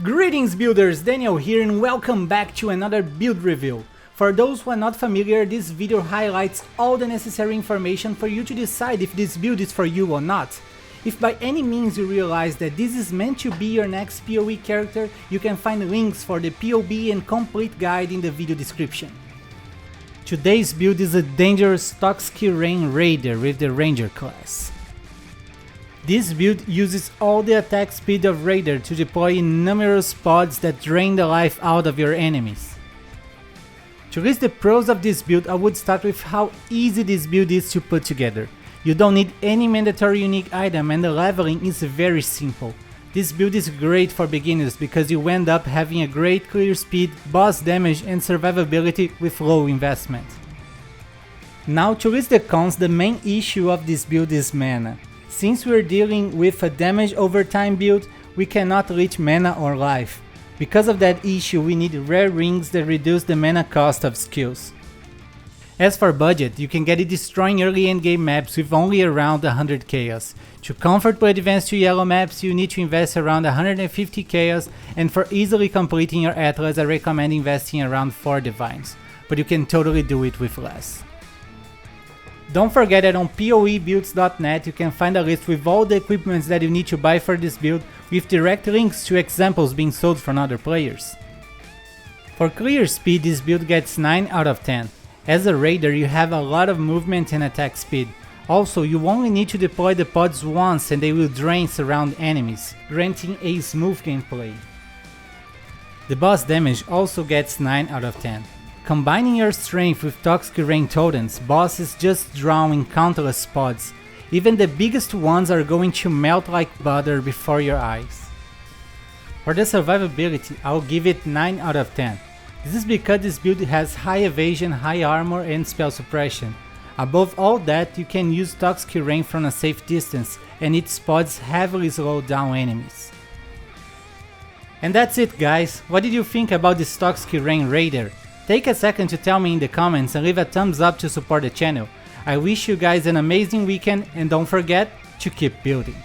Greetings builders, Daniel here and welcome back to another build review. For those who are not familiar, this video highlights all the necessary information for you to decide if this build is for you or not. If by any means you realize that this is meant to be your next PoE character, you can find links for the POB and complete guide in the video description. Today's build is a dangerous Toxic Rain Raider with the Ranger class. This build uses all the attack speed of Raider to deploy numerous pods that drain the life out of your enemies. To list the pros of this build, I would start with how easy this build is to put together. You don't need any mandatory unique item and the leveling is very simple. This build is great for beginners because you end up having a great clear speed, boss damage and survivability with low investment. Now to list the cons, the main issue of this build is mana. Since we're dealing with a damage over time build, we cannot leech mana or life. Because of that issue, we need rare rings that reduce the mana cost of skills. As for budget, you can get it destroying early endgame maps with only around 100 chaos. To comfortably advance to yellow maps, you need to invest around 150 chaos, and for easily completing your atlas I recommend investing around 4 divines, but you can totally do it with less. Don't forget that on poebuilds.net you can find a list with all the equipments that you need to buy for this build, with direct links to examples being sold from other players. For clear speed, this build gets 9 out of 10. As a raider you have a lot of movement and attack speed. Also, you only need to deploy the pods once and they will drain surround enemies, granting a smooth gameplay. The boss damage also gets 9 out of 10. Combining your strength with Toxic Rain totems, bosses just drawing countless pods. Even the biggest ones are going to melt like butter before your eyes. For the survivability, I'll give it 9 out of 10. This is because this build has high evasion, high armor and spell suppression. Above all that, you can use Toxic Rain from a safe distance and its pods heavily slow down enemies. And that's it guys, what did you think about this Toxic Rain Raider? Take a second to tell me in the comments and leave a thumbs up to support the channel. I wish you guys an amazing weekend and don't forget to keep building.